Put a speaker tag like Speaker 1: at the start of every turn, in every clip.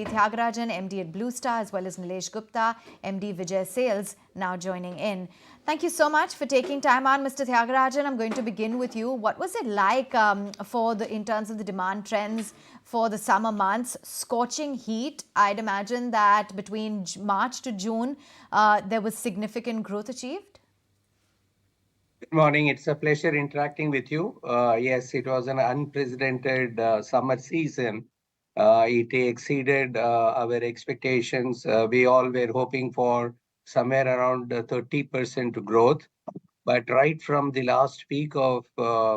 Speaker 1: Thiagarajan, MD at Blue Star, as well as Nilesh Gupta, MD Vijay Sales, now joining in. Thank you so much for taking time out, Mr. Thiagarajan. I'm going to begin with you. What was it like in terms of the demand trends for the summer months? Scorching heat. I'd imagine that between March to June, there was significant growth achieved.
Speaker 2: Good morning. It's a pleasure interacting with you. Yes, it was an unprecedented summer season. It exceeded our expectations. We all were hoping for somewhere around 30% growth. But right from the last week of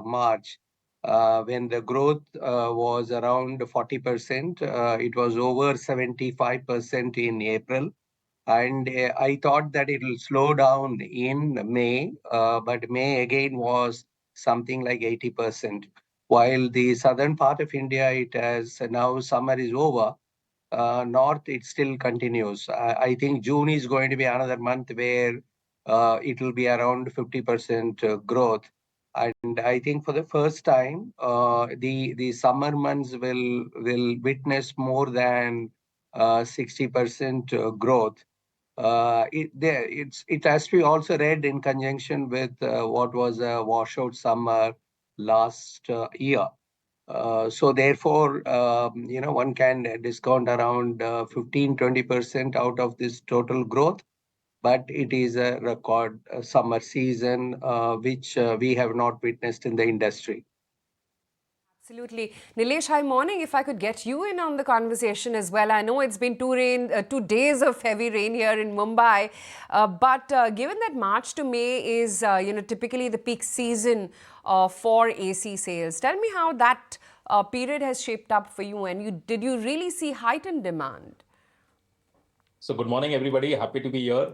Speaker 2: March, when the growth was around 40%, it was over 75% in April. And I thought that it will slow down in May, but May again was something like 80%. While the southern part of India, it has now summer is over, north it still continues. I think June is going to be another month where it will be around 50% growth. And I think for the first time, the summer months will witness more than 60% growth. It has to be also read in conjunction with what was a washout summer last year. So therefore, one can discount around 15-20% out of this total growth, but it is a record summer season, which we have not witnessed in the industry.
Speaker 3: Absolutely. Nilesh, hi morning. If I could get you in on the conversation as well. I know it's been 2 days of heavy rain here in Mumbai, but given that March to May is, typically the peak season for AC sales, tell me how that period has shaped up for you, and did you really see heightened demand?
Speaker 4: So good morning, everybody. Happy to be here.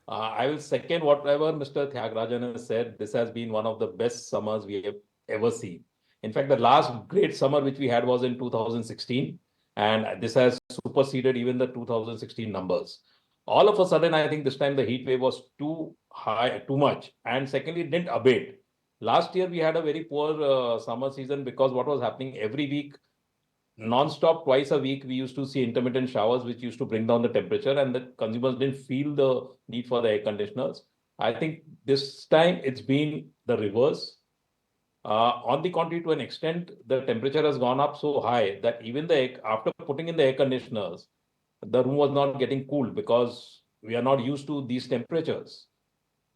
Speaker 4: I will second whatever Mr. Thiagarajan has said. This has been one of the best summers we have ever seen. In fact, the last great summer which we had was in 2016, and this has superseded even the 2016 numbers. All of a sudden, I think this time the heat wave was too high, too much, and secondly, it didn't abate. Last year, we had a very poor summer season because what was happening every week, non-stop twice a week, we used to see intermittent showers, which used to bring down the temperature, and the consumers didn't feel the need for the air conditioners. I think this time it's been the reverse. On the contrary, to an extent, the temperature has gone up so high that even after putting in the air conditioners, the room was not getting cooled because we are not used to these temperatures.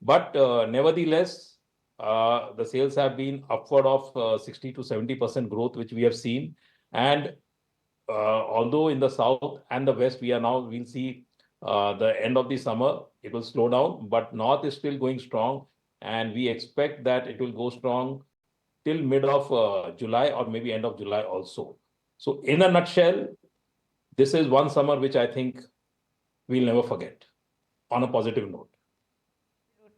Speaker 4: But nevertheless, the sales have been upward of 60 to 70% growth, which we have seen. And although in the south and the west, we'll see the end of the summer, it will slow down, but north is still going strong. And we expect that it will go strong till mid of July or maybe end of July also. So in a nutshell, this is one summer which I think we'll never forget on a positive note.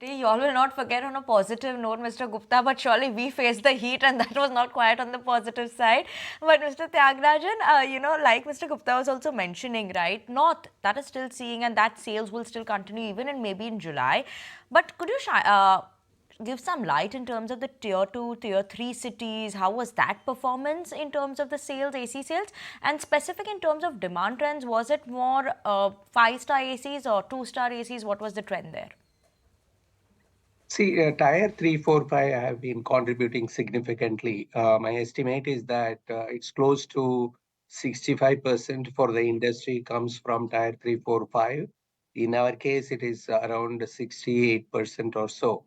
Speaker 5: You all will not forget on a positive note, Mr. Gupta, but surely we faced the heat and that was not quite on the positive side. But Mr. Thiagarajan, like Mr. Gupta was also mentioning, right, North, that is still seeing, and that sales will still continue even in maybe in July. But could you give some light in terms of the tier 2, tier 3 cities? How was that performance in terms of the sales, AC sales? And specific in terms of demand trends, was it more 5-star ACs or 2-star ACs? What was the trend there?
Speaker 2: See, tier 3, 4, 5 have been contributing significantly. My estimate is that it's close to 65% for the industry comes from tier 3, 4, 5. In our case, it is around 68% or so.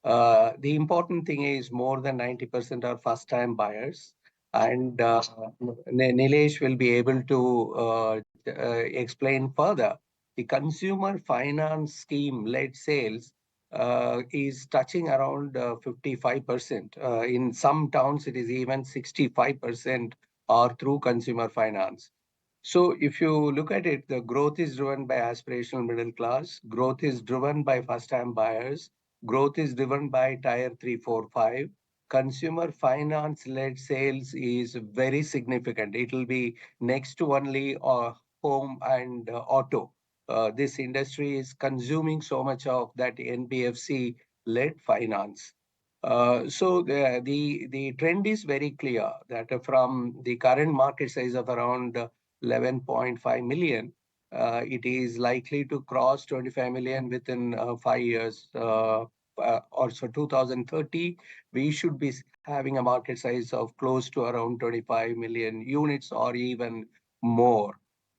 Speaker 2: The important thing is more than 90% are first-time buyers. And Nilesh will be able to explain further. The consumer finance scheme-led sales is touching around 55%. In some towns, it is even 65% are through consumer finance. So if you look at it, the growth is driven by aspirational middle class, growth is driven by first-time buyers, growth is driven by tier 3, 4, 5. Consumer finance-led sales is very significant. It will be next to only home and auto. This industry is consuming so much of that NBFC-led finance. So the trend is very clear that from the current market size of around 11.5 million. It is likely to cross 25 million within 5 years. Also 2030, we should be having a market size of close to around 25 million units or even more.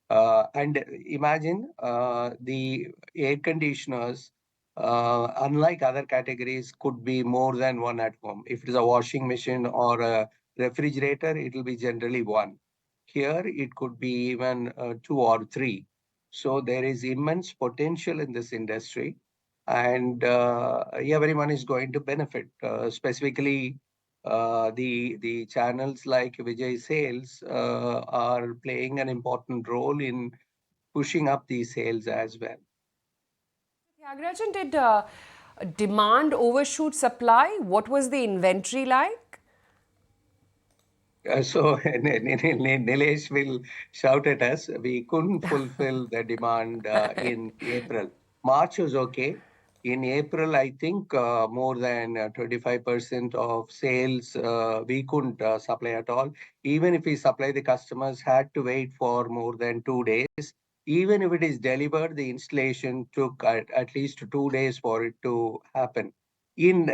Speaker 2: And imagine the air conditioners, unlike other categories, could be more than one at home. If it is a washing machine or a refrigerator, it will be generally one. Here, it could be even 2 or 3. So there is immense potential in this industry, and everyone is going to benefit. Specifically, the channels like Vijay Sales are playing an important role in pushing up these sales as well.
Speaker 3: Thiagarajan, did demand overshoot supply? What was the inventory like?
Speaker 2: So Nilesh will shout at us. We couldn't fulfill the demand in April. March was okay. In April, I think more than 25% of sales we couldn't supply at all. Even if we supply, the customers had to wait for more than 2 days. Even if it is delivered, the installation took at least 2 days for it to happen. In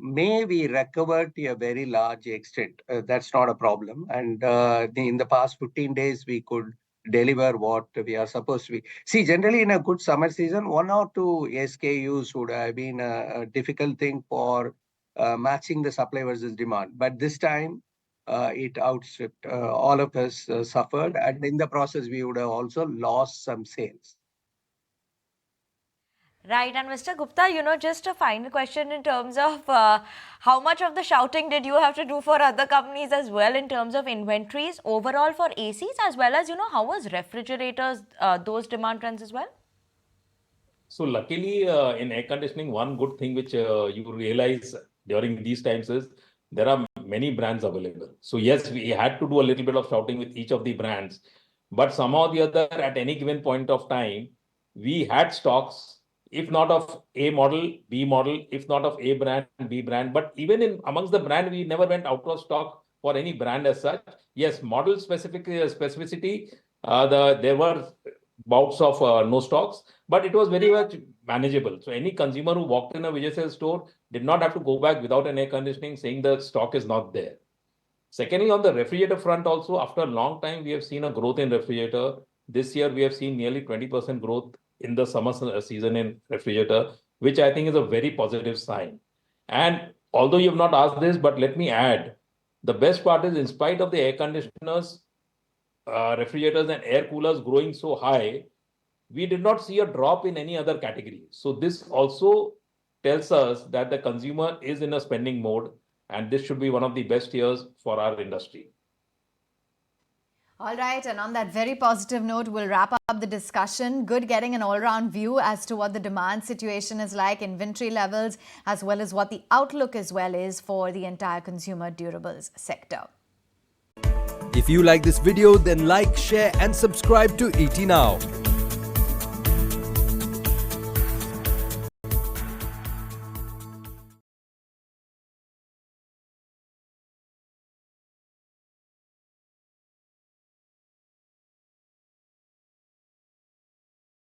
Speaker 2: May, we recovered to a very large extent. That's not a problem. And in the past 15 days, we could deliver what we are supposed to be. See, generally in a good summer season, 1 or 2 SKUs would have been a difficult thing for matching the supply versus demand. But this time, it outstripped. All of us suffered. And in the process, we would have also lost some sales.
Speaker 5: Right, and Mr. Gupta, just a final question in terms of how much of the shouting did you have to do for other companies as well in terms of inventories overall for ACs, as well as, how was refrigerators, those demand trends as well?
Speaker 4: So luckily, in air conditioning, one good thing which you realize during these times is there are many brands available. So yes, we had to do a little bit of shouting with each of the brands, but somehow or the other, at any given point of time, we had stocks, if not of A model, B model, if not of A brand, B brand. But even in amongst the brand, we never went out of stock for any brand as such. Yes, model specificity, there were bouts of no stocks, but it was very much manageable. So any consumer who walked in a Vijay Sales store did not have to go back without an air conditioning saying the stock is not there. Secondly, on the refrigerator front also, after a long time, we have seen a growth in refrigerator. This year, we have seen nearly 20% growth in the summer season in refrigerator, which I think is a very positive sign. And although you have not asked this, but let me add, the best part is in spite of the air conditioners, refrigerators and air coolers growing so high, we did not see a drop in any other category. So this also tells us that the consumer is in a spending mode, and this should be one of the best years for our industry.
Speaker 1: All right, and on that very positive note, we'll wrap up the discussion. Good getting an all-round view as to what the demand situation is like, inventory levels, as well as what the outlook as well is for the entire consumer durables sector.
Speaker 6: If you like this video, then like, share and subscribe to ET Now.